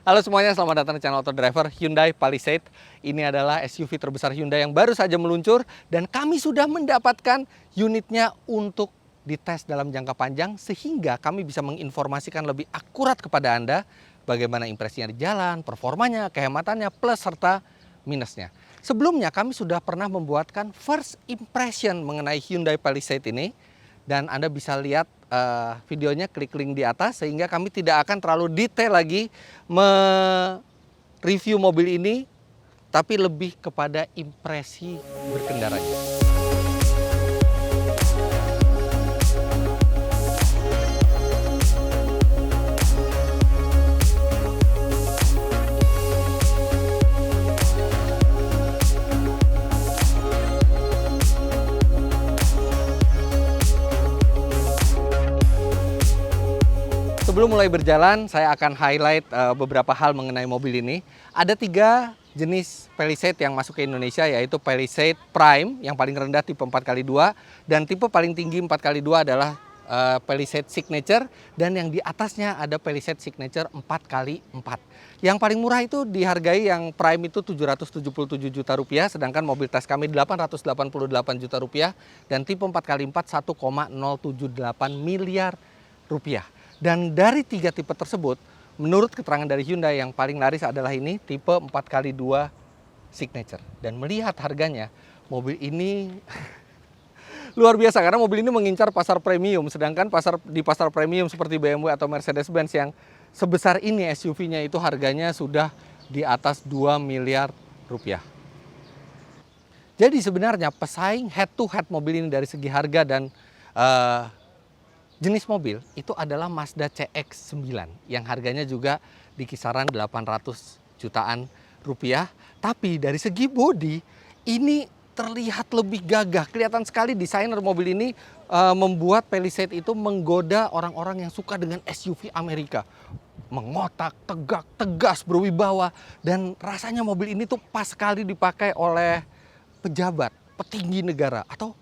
Halo semuanya, selamat datang di channel Auto Driver Hyundai Palisade. Ini adalah SUV terbesar Hyundai yang baru saja meluncur dan kami sudah mendapatkan unitnya untuk dites dalam jangka panjang sehingga kami bisa menginformasikan lebih akurat kepada Anda bagaimana impresinya di jalan, performanya, kehematannya, plus serta minusnya. Sebelumnya kami sudah pernah membuatkan first impression mengenai Hyundai Palisade ini dan Anda bisa lihat videonya, klik link di atas sehingga kami tidak akan terlalu detail lagi mereview mobil ini, tapi lebih kepada impresi berkendaranya. Sebelum mulai berjalan, saya akan highlight beberapa hal mengenai mobil ini. Ada 3 jenis Palisade yang masuk ke Indonesia, yaitu Palisade Prime yang paling rendah tipe 4x2 dan tipe paling tinggi 4x2 adalah Palisade Signature, dan yang di atasnya ada Palisade Signature 4x4. Yang paling murah itu dihargai yang Prime itu 777 juta rupiah, sedangkan mobil tes kami 888 juta rupiah, dan tipe 4x4 1,078 miliar rupiah. Dan dari 3 tipe tersebut, menurut keterangan dari Hyundai yang paling laris adalah ini, tipe 4x2 Signature. Dan melihat harganya, mobil ini luar biasa karena mobil ini mengincar pasar premium. Sedangkan di pasar premium seperti BMW atau Mercedes-Benz yang sebesar ini SUV-nya itu harganya sudah di atas 2 miliar rupiah. Jadi sebenarnya pesaing head to head mobil ini dari segi harga dan jenis mobil itu adalah Mazda CX-9 yang harganya juga di kisaran 800 jutaan rupiah. Tapi dari segi bodi ini terlihat lebih gagah. Kelihatan sekali desainer mobil ini membuat Palisade itu menggoda orang-orang yang suka dengan SUV Amerika. Mengotak, tegak, tegas, berwibawa. Dan rasanya mobil ini tuh pas sekali dipakai oleh pejabat, petinggi negara atau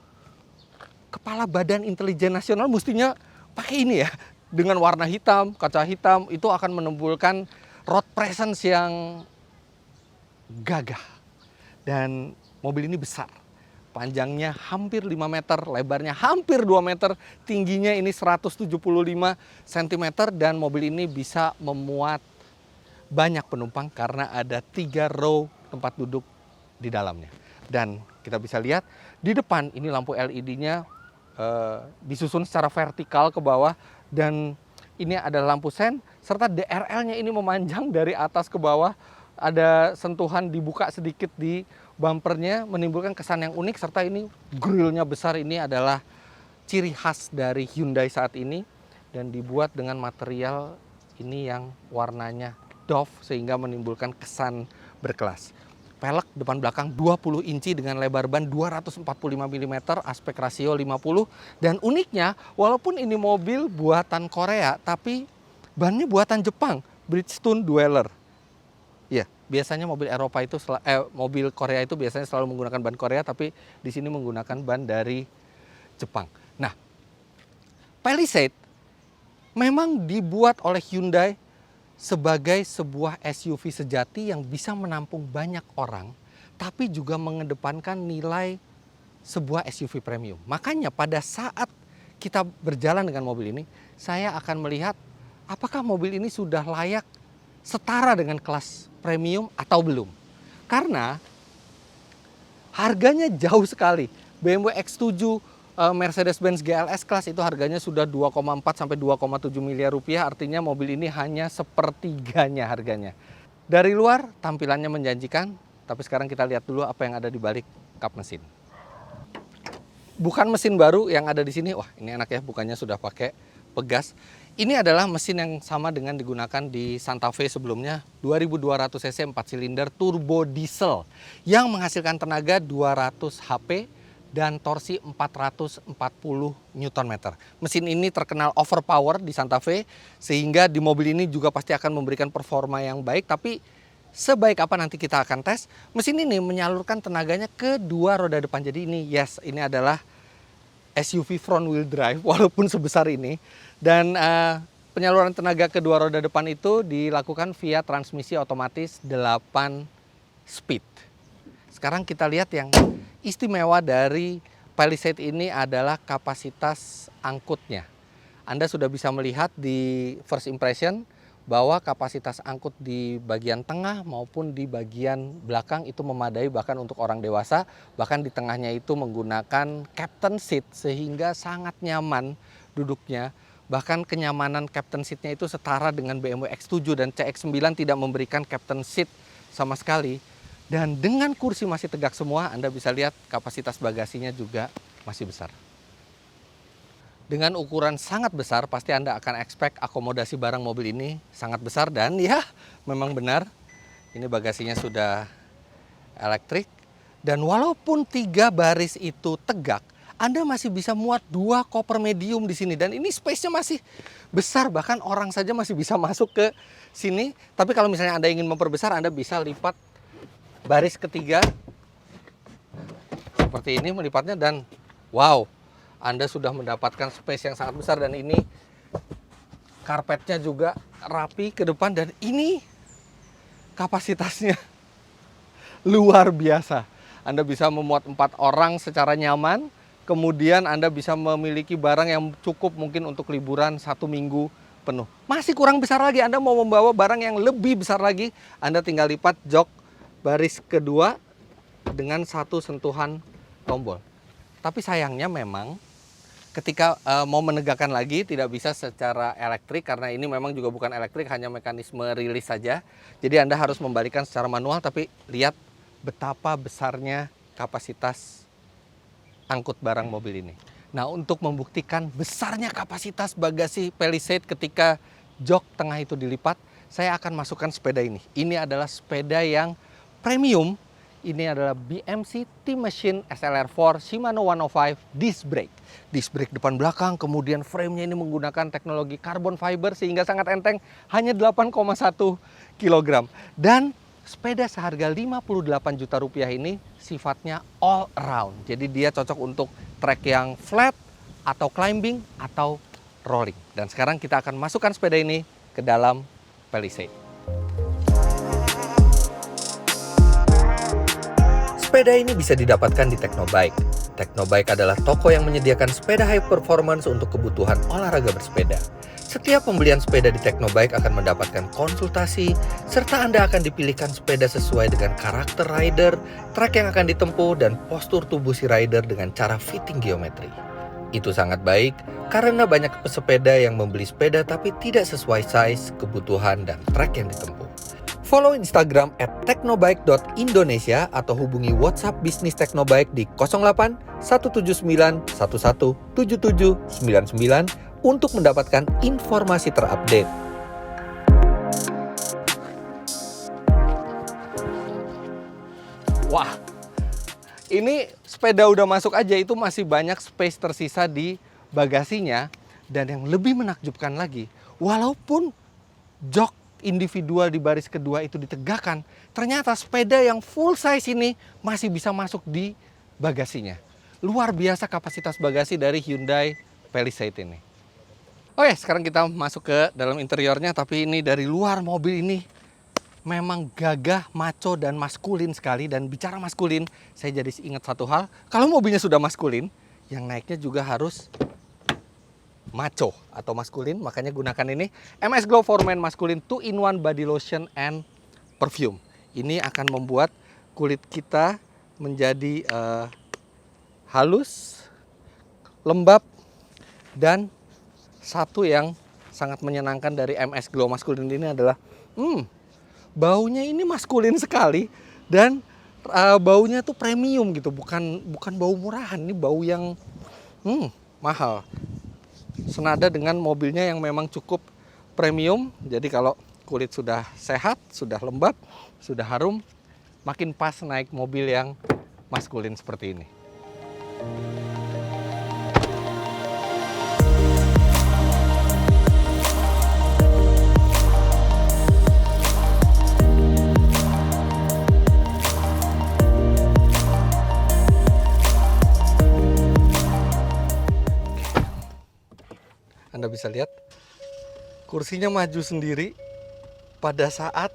Kepala Badan Intelijen Nasional mestinya pakai ini ya, dengan warna hitam, kaca hitam, itu akan menimbulkan road presence yang gagah. Dan mobil ini besar, panjangnya hampir 5 meter, lebarnya hampir 2 meter, tingginya ini 175 cm, dan mobil ini bisa memuat banyak penumpang karena ada 3 row tempat duduk di dalamnya. Dan kita bisa lihat di depan ini lampu LED-nya disusun secara vertikal ke bawah, dan ini ada lampu sen serta DRL-nya ini memanjang dari atas ke bawah. Ada sentuhan dibuka sedikit di bumpernya menimbulkan kesan yang unik, serta ini grillnya besar. Ini adalah ciri khas dari Hyundai saat ini dan dibuat dengan material ini yang warnanya doff sehingga menimbulkan kesan berkelas. Pelek depan belakang 20 inci dengan lebar ban 245 mm, aspek rasio 50. Dan uniknya, walaupun ini mobil buatan Korea, tapi bannya buatan Jepang, Bridgestone Dweller. Ya, biasanya mobil Eropa itu, mobil Korea itu biasanya selalu menggunakan ban Korea, tapi di sini menggunakan ban dari Jepang. Nah, Palisade memang dibuat oleh Hyundai sebagai sebuah SUV sejati yang bisa menampung banyak orang, tapi juga mengedepankan nilai sebuah SUV premium. Makanya pada saat kita berjalan dengan mobil ini, saya akan melihat apakah mobil ini sudah layak setara dengan kelas premium atau belum. Karena harganya jauh sekali. BMW X7, Mercedes-Benz GLS Class itu harganya sudah 2,4 sampai 2,7 miliar rupiah, artinya mobil ini hanya sepertiganya harganya. Dari luar tampilannya menjanjikan, tapi sekarang kita lihat dulu apa yang ada di balik kap mesin. Bukan mesin baru yang ada di sini, wah ini enak ya, bukannya sudah pakai pegas. Ini adalah mesin yang sama dengan digunakan di Santa Fe sebelumnya, 2200 cc 4 silinder turbo diesel yang menghasilkan tenaga 200 HP dan torsi 440 Nm. Mesin ini terkenal overpower di Santa Fe, sehingga di mobil ini juga pasti akan memberikan performa yang baik. Tapi sebaik apa nanti kita akan tes, mesin ini menyalurkan tenaganya ke 2 roda depan. Jadi ini ini adalah SUV front wheel drive walaupun sebesar ini. Dan penyaluran tenaga kedua roda depan itu dilakukan via transmisi otomatis 8 speed. Sekarang kita lihat yang istimewa dari Palisade ini adalah kapasitas angkutnya. Anda sudah bisa melihat di first impression bahwa kapasitas angkut di bagian tengah maupun di bagian belakang itu memadai bahkan untuk orang dewasa. Bahkan di tengahnya itu menggunakan captain seat sehingga sangat nyaman duduknya. Bahkan kenyamanan captain seatnya itu setara dengan BMW X7 dan CX-9 tidak memberikan captain seat sama sekali. Dan dengan kursi masih tegak semua, Anda bisa lihat kapasitas bagasinya juga masih besar. Dengan ukuran sangat besar, pasti Anda akan expect akomodasi barang mobil ini sangat besar. Dan ya, memang benar, ini bagasinya sudah elektrik. Dan walaupun 3 baris itu tegak, Anda masih bisa muat 2 koper medium di sini. Dan ini space-nya masih besar, bahkan orang saja masih bisa masuk ke sini. Tapi kalau misalnya Anda ingin memperbesar, Anda bisa lipat baris ketiga. Seperti ini melipatnya dan wow, Anda sudah mendapatkan space yang sangat besar. Dan ini karpetnya juga rapi ke depan dan ini kapasitasnya luar biasa. Anda bisa memuat 4 orang secara nyaman. Kemudian Anda bisa memiliki barang yang cukup mungkin untuk liburan 1 minggu penuh. Masih kurang besar lagi, Anda mau membawa barang yang lebih besar lagi, Anda tinggal lipat jok baris kedua dengan 1 sentuhan tombol. Tapi sayangnya memang ketika mau menegakkan lagi tidak bisa secara elektrik karena ini memang juga bukan elektrik, hanya mekanisme rilis saja. Jadi Anda harus membalikan secara manual, tapi lihat betapa besarnya kapasitas angkut barang mobil ini. Nah, untuk membuktikan besarnya kapasitas bagasi Palisade ketika jok tengah itu dilipat, saya akan masukkan sepeda ini. Ini adalah sepeda yang premium. Ini adalah BMC T-Machine SLR4 Shimano 105 disc brake. Disc brake depan belakang, kemudian frame-nya ini menggunakan teknologi carbon fiber sehingga sangat enteng, hanya 8,1 kg. Dan sepeda seharga 58 juta rupiah ini sifatnya all around. Jadi dia cocok untuk trek yang flat, atau climbing, atau rolling. Dan sekarang kita akan masukkan sepeda ini ke dalam Palisade. Sepeda ini bisa didapatkan di Teknobike. Teknobike adalah toko yang menyediakan sepeda high performance untuk kebutuhan olahraga bersepeda. Setiap pembelian sepeda di Teknobike akan mendapatkan konsultasi, serta Anda akan dipilihkan sepeda sesuai dengan karakter rider, trek yang akan ditempuh, dan postur tubuh si rider dengan cara fitting geometri. Itu sangat baik karena banyak pesepeda yang membeli sepeda tapi tidak sesuai size, kebutuhan, dan trek yang ditempuh. Follow Instagram @teknobike.indonesia atau hubungi WhatsApp bisnis Teknobike di 08 179 11 77 99 untuk mendapatkan informasi terupdate. Wah, ini sepeda udah masuk aja itu masih banyak space tersisa di bagasinya. Dan yang lebih menakjubkan lagi, walaupun jok individual di baris kedua itu ditegakkan, ternyata sepeda yang full size ini masih bisa masuk di bagasinya. Luar biasa kapasitas bagasi dari Hyundai Palisade ini. Oke, sekarang kita masuk ke dalam interiornya, tapi ini dari luar mobil ini memang gagah, maco, dan maskulin sekali. Dan bicara maskulin, saya jadi ingat satu hal, kalau mobilnya sudah maskulin, yang naiknya juga harus maco atau maskulin, makanya gunakan ini MS Glow for Men Maskulin 2-in-1 Body Lotion and Perfume. Ini akan membuat kulit kita menjadi halus, lembab, dan satu yang sangat menyenangkan dari MS Glow Maskulin ini adalah baunya ini maskulin sekali dan baunya tuh premium gitu, bukan bau murahan, ini bau yang mahal. Senada dengan mobilnya yang memang cukup premium. Jadi kalau kulit sudah sehat, sudah lembab, sudah harum, makin pas naik mobil yang maskulin seperti ini. Anda bisa lihat kursinya maju sendiri pada saat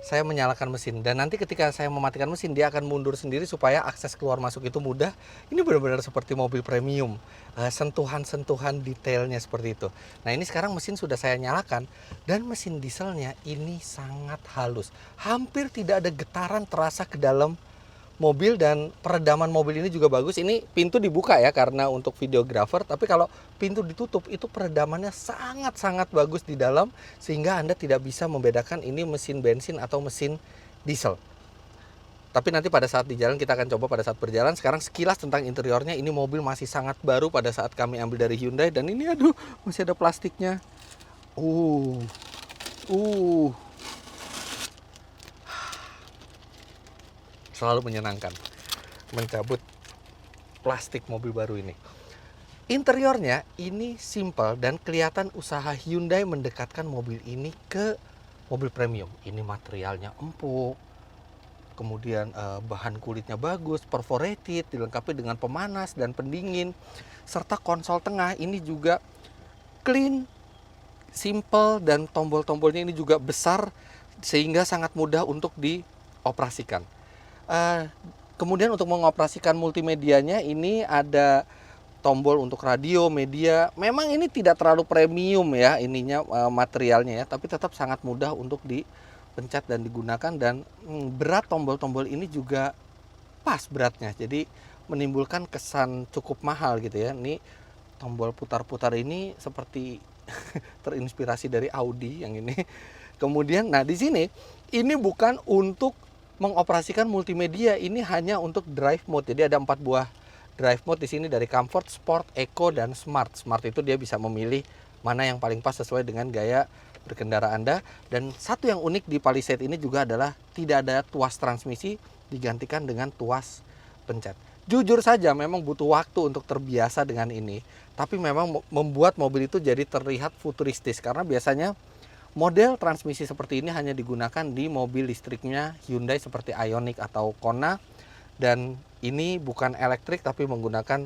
saya menyalakan mesin, dan nanti ketika saya mematikan mesin dia akan mundur sendiri supaya akses keluar masuk itu mudah. Ini benar-benar seperti mobil premium, sentuhan-sentuhan detailnya seperti itu. Nah ini sekarang mesin sudah saya nyalakan, dan mesin dieselnya ini sangat halus, hampir tidak ada getaran terasa ke dalam mobil, dan peredaman mobil ini juga bagus. Ini pintu dibuka ya karena untuk videographer, tapi kalau pintu ditutup itu peredamannya sangat-sangat bagus di dalam, sehingga Anda tidak bisa membedakan ini mesin bensin atau mesin diesel. Tapi nanti pada saat di jalan kita akan coba pada saat berjalan. Sekarang sekilas tentang interiornya, ini mobil masih sangat baru pada saat kami ambil dari Hyundai, dan ini aduh masih ada plastiknya. Selalu menyenangkan mencabut plastik mobil baru ini. Interiornya ini simple dan kelihatan usaha Hyundai mendekatkan mobil ini ke mobil premium. Ini materialnya empuk, kemudian bahan kulitnya bagus, perforated, dilengkapi dengan pemanas dan pendingin, serta konsol tengah ini juga clean, simple, dan tombol-tombolnya ini juga besar sehingga sangat mudah untuk dioperasikan. Kemudian untuk mengoperasikan multimedianya ini ada tombol untuk radio, media. Memang ini tidak terlalu premium ya ininya, materialnya ya, tapi tetap sangat mudah untuk dipencet dan digunakan, dan berat tombol-tombol ini juga pas beratnya. Jadi menimbulkan kesan cukup mahal gitu ya. Ini tombol putar-putar ini seperti terinspirasi dari Audi yang ini. Kemudian nah di sini ini bukan untuk mengoperasikan multimedia, ini hanya untuk drive mode. Jadi ada 4 buah drive mode di sini, dari comfort, sport, eco, dan smart. Smart itu dia bisa memilih mana yang paling pas sesuai dengan gaya berkendara Anda. Dan satu yang unik di Palisade ini juga adalah tidak ada tuas transmisi, digantikan dengan tuas pencet. Jujur saja memang butuh waktu untuk terbiasa dengan ini, tapi memang membuat mobil itu jadi terlihat futuristis, karena biasanya model transmisi seperti ini hanya digunakan di mobil listriknya Hyundai seperti Ioniq atau Kona, dan ini bukan elektrik tapi menggunakan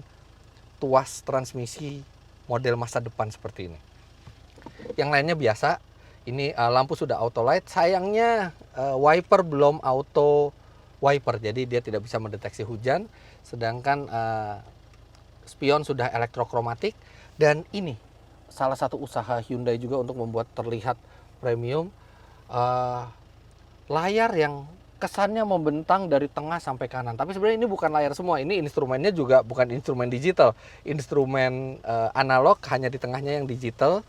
tuas transmisi model masa depan seperti ini. Yang lainnya biasa, ini lampu sudah auto light, sayangnya wiper belum auto wiper, jadi dia tidak bisa mendeteksi hujan, sedangkan spion sudah elektrokromatik. Dan ini salah satu usaha Hyundai juga untuk membuat terlihat premium, layar yang kesannya membentang dari tengah sampai kanan, tapi sebenarnya ini bukan layar semua. Ini instrumennya juga bukan instrumen digital, instrumen analog, hanya di tengahnya yang digital,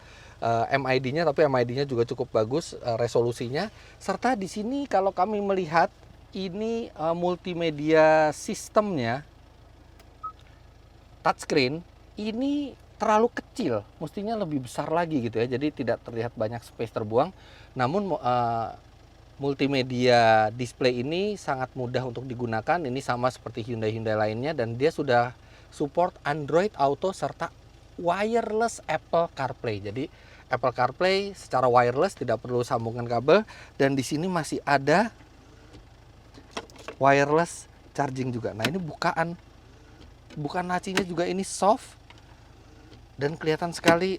MID-nya, tapi MID-nya juga cukup bagus resolusinya. Serta di sini kalau kami melihat ini multimedia sistemnya touchscreen ini terlalu kecil, mestinya lebih besar lagi gitu ya, jadi tidak terlihat banyak space terbuang. Namun multimedia display ini sangat mudah untuk digunakan. Ini sama seperti Hyundai lainnya, dan dia sudah support Android Auto serta wireless Apple CarPlay. Jadi Apple CarPlay secara wireless, tidak perlu sambungan kabel, dan di sini masih ada wireless charging juga. Nah ini bukaan lacinya juga ini soft, dan kelihatan sekali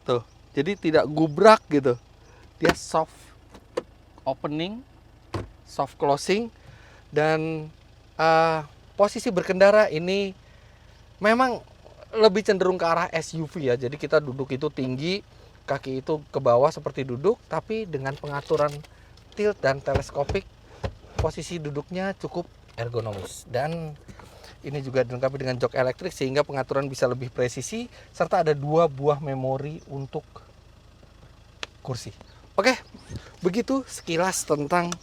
tuh, jadi tidak gubrak gitu. Dia soft opening, soft closing, dan posisi berkendara ini memang lebih cenderung ke arah SUV ya. Jadi kita duduk itu tinggi, kaki itu ke bawah seperti duduk, tapi dengan pengaturan tilt dan teleskopik, posisi duduknya cukup ergonomis. Dan ini juga dilengkapi dengan jok elektrik sehingga pengaturan bisa lebih presisi, serta ada 2 buah memori untuk kursi. Oke, begitu sekilas tentang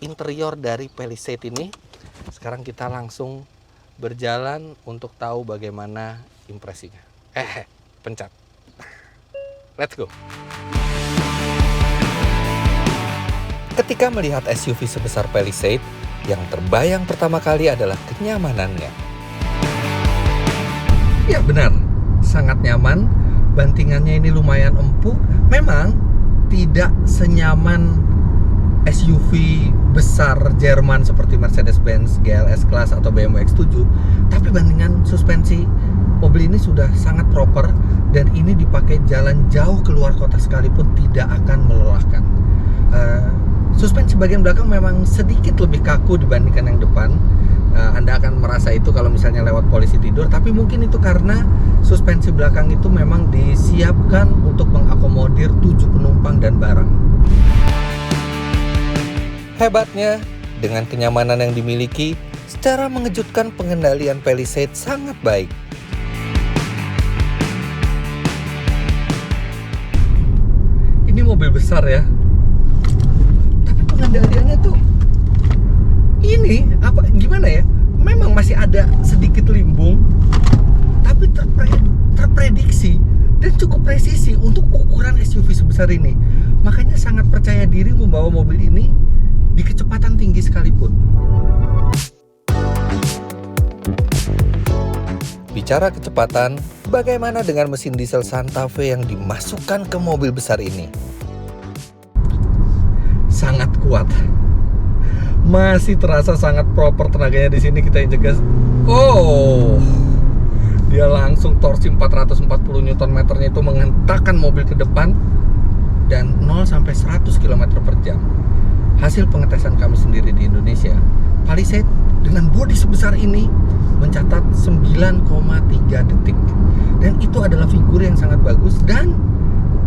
interior dari Palisade ini. Sekarang kita langsung berjalan untuk tahu bagaimana impresinya. Pencet. Let's go. Ketika melihat SUV sebesar Palisade, yang terbayang pertama kali adalah kenyamanannya. Ya benar, sangat nyaman. Bantingannya ini lumayan empuk. Memang tidak senyaman SUV besar Jerman seperti Mercedes-Benz GLS Class atau BMW X7, tapi bandingan suspensi mobil ini sudah sangat proper, dan ini dipakai jalan jauh keluar kota sekalipun tidak akan melelahkan. Suspensi bagian belakang memang sedikit lebih kaku dibandingkan yang depan. Anda akan merasa itu kalau misalnya lewat polisi tidur, tapi mungkin itu karena suspensi belakang itu memang disiapkan untuk mengakomodir 7 penumpang dan barang. Hebatnya, dengan kenyamanan yang dimiliki, secara mengejutkan pengendalian Palisade sangat baik. Ini mobil besar ya, tapi pengendaliannya tuh gimana ya? Memang masih ada sedikit limbung, tapi terprediksi dan cukup presisi untuk ukuran SUV sebesar ini. Makanya sangat percaya diri membawa mobil ini di kecepatan tinggi sekalipun. Bicara kecepatan, bagaimana dengan mesin diesel Santa Fe yang dimasukkan ke mobil besar ini? Sangat kuat. Masih terasa sangat proper tenaganya di sini. Kita injek gas. Oh, dia langsung torsi 440 Nm-nya itu menghentakkan mobil ke depan dan 0 sampai 100 km per jam. Hasil pengetesan kami sendiri di Indonesia, Palisade dengan bodi sebesar ini mencatat 9,3 detik. Dan itu adalah figur yang sangat bagus. Dan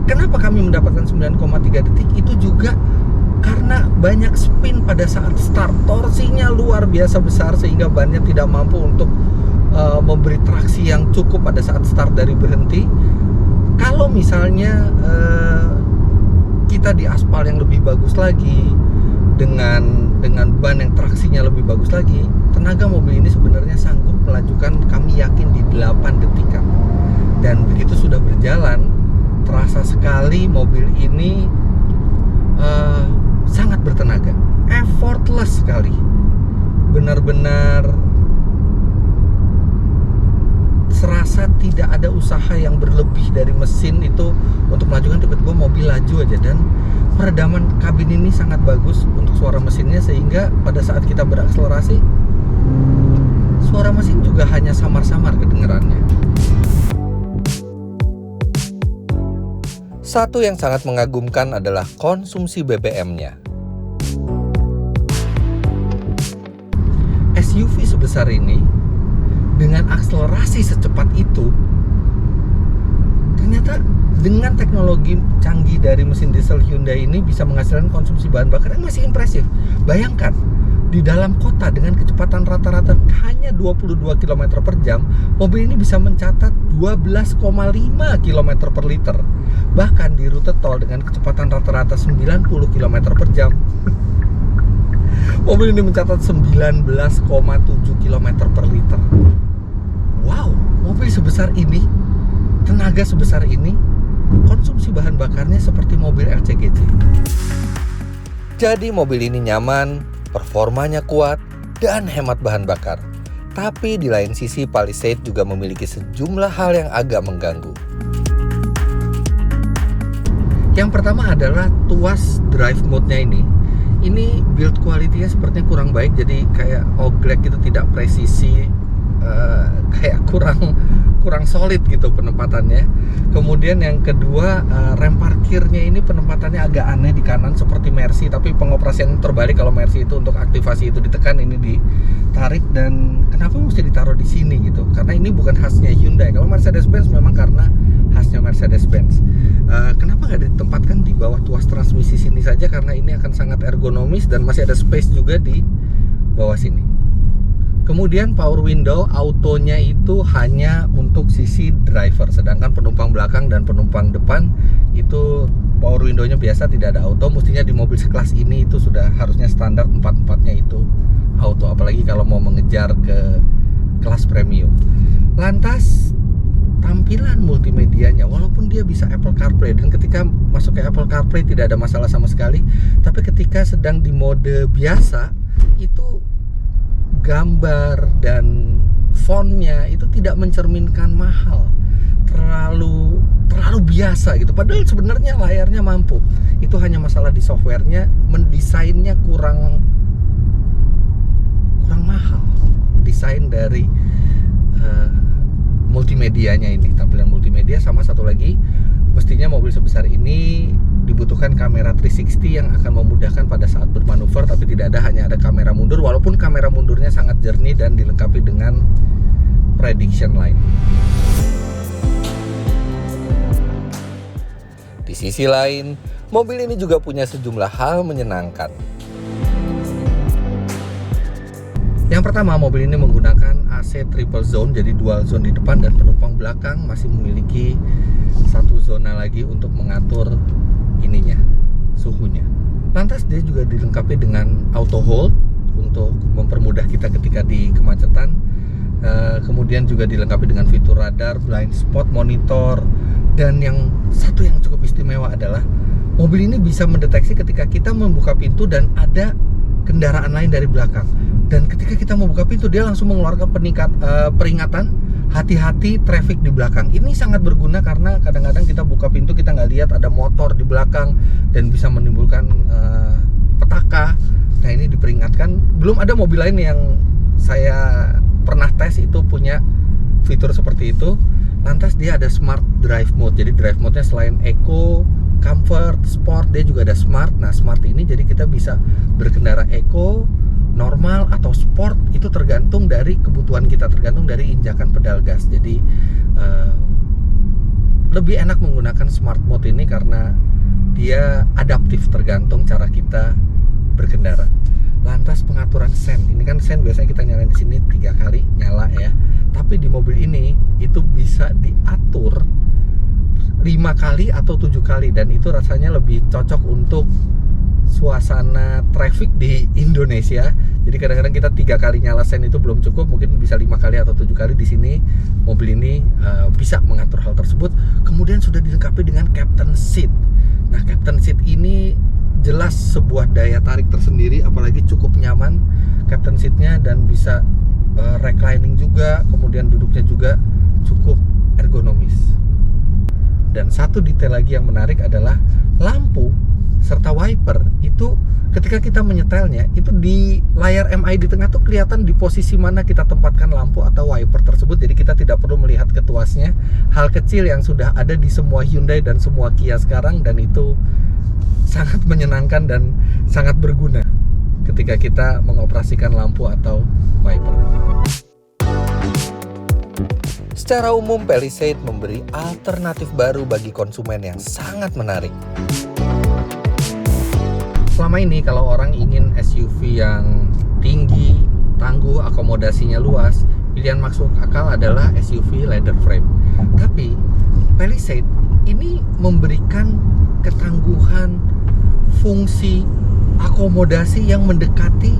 kenapa kami mendapatkan 9,3 detik? Itu juga karena banyak spin pada saat start. Torsinya luar biasa besar sehingga bannya tidak mampu untuk memberi traksi yang cukup pada saat start dari berhenti. Kalau misalnya kita di aspal yang lebih bagus lagi, dengan ban yang traksinya lebih bagus lagi, tenaga mobil ini sebenarnya sanggup melajukan, kami yakin, di 8 detikan. Dan begitu sudah berjalan, terasa sekali mobil ini sangat bertenaga, effortless sekali, benar-benar serasa tidak ada usaha yang berlebih dari mesin itu untuk melajukan. Tiba-tiba mobil laju aja, dan peredaman kabin ini sangat bagus untuk suara mesinnya, sehingga pada saat kita berakselerasi, suara mesin juga hanya samar-samar kedengarannya. Satu yang sangat mengagumkan adalah konsumsi BBM-nya. SUV sebesar ini dengan akselerasi secepat itu, ternyata dengan teknologi canggih dari mesin diesel Hyundai ini bisa menghasilkan konsumsi bahan bakar yang masih impresif. Bayangkan, di dalam kota dengan kecepatan rata-rata hanya 22 km per jam, mobil ini bisa mencatat 12,5 km per liter. Bahkan di rute tol dengan kecepatan rata-rata 90 km per jam, mobil ini mencatat 19,7 km per liter. Wow, mobil sebesar ini, tenaga sebesar ini, konsumsi bahan bakarnya seperti mobil LCGC. Jadi mobil ini nyaman, performanya kuat, dan hemat bahan bakar. Tapi di lain sisi, Palisade juga memiliki sejumlah hal yang agak mengganggu. Yang pertama adalah tuas drive mode-nya ini. Ini build quality-nya sepertinya kurang baik, jadi kayak oglek gitu, tidak presisi, kayak kurang solid gitu penempatannya. Kemudian yang kedua, rem parkirnya ini penempatannya agak aneh di kanan seperti Mercy, tapi pengoperasian terbalik. Kalau Mercy itu untuk aktivasi itu ditekan, ini ditarik. Dan kenapa mesti ditaruh di sini gitu? Karena ini bukan khasnya Hyundai. Kalau Mercedes-Benz memang karena khasnya Mercedes-Benz. Kenapa nggak ditempatkan di bawah tuas transmisi sini saja? Karena ini akan sangat ergonomis dan masih ada space juga di bawah sini. Kemudian power window autonya itu hanya untuk sisi driver, sedangkan penumpang belakang dan penumpang depan itu power window-nya biasa, tidak ada auto. Mestinya di mobil sekelas ini itu sudah harusnya standar 4-4-nya itu auto, apalagi kalau mau mengejar ke kelas premium. Lantas tampilan multimedianya, walaupun dia bisa Apple CarPlay, dan ketika masuk ke Apple CarPlay tidak ada masalah sama sekali, tapi ketika sedang di mode biasa itu gambar dan fontnya itu tidak mencerminkan mahal. terlalu biasa gitu. Padahal sebenarnya layarnya mampu. Itu hanya masalah di softwarenya, mendesainnya kurang mahal. Desain dari multimedianya ini, tampilan multimedia, sama satu lagi, mestinya mobil sebesar ini dibutuhkan kamera 360 yang akan memudahkan pada saat bermanuver, tapi tidak ada, hanya ada kamera mundur, walaupun kamera mundurnya sangat jernih dan dilengkapi dengan prediction light. Di sisi lain, mobil ini juga punya sejumlah hal menyenangkan. Yang pertama, mobil ini menggunakan AC triple zone, jadi dual zone di depan, dan penumpang belakang masih memiliki satu zona lagi untuk mengatur ininya, suhunya. Lantas dia juga dilengkapi dengan auto hold untuk mempermudah kita ketika di kemacetan. Kemudian juga dilengkapi dengan fitur radar, blind spot monitor, dan yang satu yang cukup istimewa adalah mobil ini bisa mendeteksi ketika kita membuka pintu dan ada kendaraan lain dari belakang. Dan ketika kita membuka pintu, dia langsung mengeluarkan peringatan hati-hati traffic di belakang. Ini sangat berguna karena kadang-kadang kita buka pintu, kita nggak lihat ada motor di belakang dan bisa menimbulkan petaka. Nah, ini diperingatkan. Belum ada mobil lain yang saya pernah tes itu punya fitur seperti itu. Lantas dia ada smart drive mode. Jadi drive mode-nya selain eco, comfort, sport, dia juga ada smart. Nah, smart ini jadi kita bisa berkendara eco, normal atau sport, itu tergantung dari kebutuhan kita, tergantung dari injakan pedal gas. Jadi lebih enak menggunakan smart mode ini karena dia adaptif tergantung cara kita berkendara. Lantas pengaturan sen, ini kan sen biasanya kita nyalain di sini 3 kali nyala ya, tapi di mobil ini itu bisa diatur 5 kali atau 7 kali, dan itu rasanya lebih cocok untuk suasana traffic di Indonesia. Jadi kadang-kadang kita 3 kali nyala sen itu belum cukup, mungkin bisa 5 kali atau 7 kali. Di sini mobil ini bisa mengatur hal tersebut. Kemudian sudah dilengkapi dengan captain seat. Nah, captain seat ini jelas sebuah daya tarik tersendiri, apalagi cukup nyaman captain seatnya, dan bisa reclining juga, kemudian duduknya juga cukup ergonomis. Dan satu detail lagi yang menarik adalah lampu serta wiper itu ketika kita menyetelnya, itu di layar MI di tengah tuh kelihatan di posisi mana kita tempatkan lampu atau wiper tersebut. Jadi kita tidak perlu melihat ke tuasnya. Hal kecil yang sudah ada di semua Hyundai dan semua Kia sekarang, dan itu sangat menyenangkan dan sangat berguna ketika kita mengoperasikan lampu atau wiper. Secara umum, Palisade memberi alternatif baru bagi konsumen yang sangat menarik. Selama ini kalau orang ingin SUV yang tinggi, tangguh, akomodasinya luas, pilihan masuk akal adalah SUV leather frame. Tapi Palisade ini memberikan ketangguhan, fungsi, akomodasi yang mendekati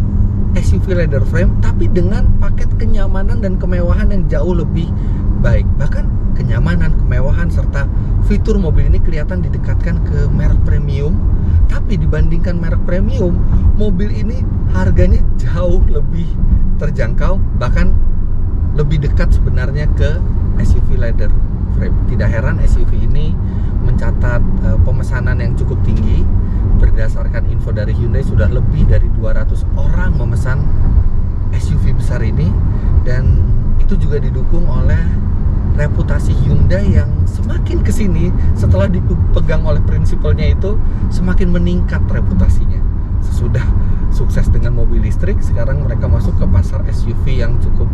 SUV leather frame, tapi dengan paket kenyamanan dan kemewahan yang jauh lebih baik. Bahkan kenyamanan, kemewahan, serta fitur mobil ini kelihatan didekatkan ke merek premium. Tapi dibandingkan merek premium, mobil ini harganya jauh lebih terjangkau, bahkan lebih dekat sebenarnya ke SUV leather frame. Tidak heran SUV ini mencatat pemesanan yang cukup tinggi. Berdasarkan info dari Hyundai, sudah lebih dari 200 orang memesan SUV besar ini, dan itu juga didukung oleh reputasi Hyundai yang semakin kesini setelah dipegang oleh prinsipalnya itu semakin meningkat reputasinya. Sesudah sukses dengan mobil listrik, sekarang mereka masuk ke pasar SUV yang cukup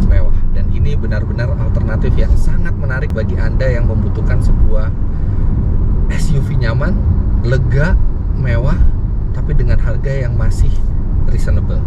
mewah, dan ini benar-benar alternatif yang sangat menarik bagi Anda yang membutuhkan sebuah SUV nyaman, lega, mewah, tapi dengan harga yang masih reasonable.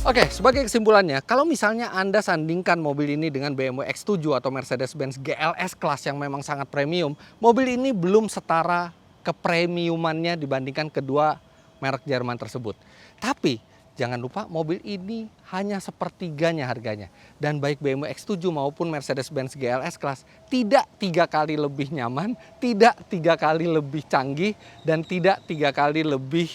Oke, sebagai kesimpulannya, kalau misalnya Anda sandingkan mobil ini dengan BMW X7 atau Mercedes-Benz GLS Class yang memang sangat premium, mobil ini belum setara kepremiumannya dibandingkan kedua merek Jerman tersebut. Tapi Jangan lupa mobil ini hanya sepertiganya harganya. Dan baik BMW X7 maupun Mercedes-Benz GLS Class tidak 3 kali lebih nyaman, tidak 3 kali lebih canggih, dan tidak 3 kali lebih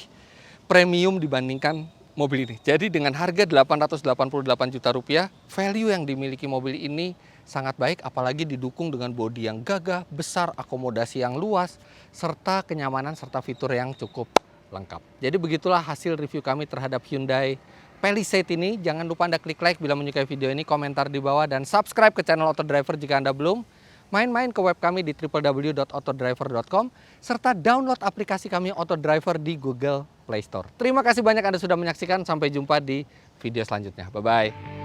premium dibandingkan mobil ini. Jadi dengan harga 888 juta rupiah, value yang dimiliki mobil ini sangat baik, apalagi didukung dengan bodi yang gagah, besar, akomodasi yang luas, serta kenyamanan serta fitur yang cukup lengkap. Jadi begitulah hasil review kami terhadap Hyundai Palisade ini. Jangan lupa Anda klik like bila menyukai video ini, komentar di bawah, dan subscribe ke channel Autodriver jika Anda belum. Main-main ke web kami di www.autodriver.com, serta download aplikasi kami Autodriver di Google Play Store. Terima kasih banyak Anda sudah menyaksikan. Sampai jumpa di video selanjutnya. Bye-bye.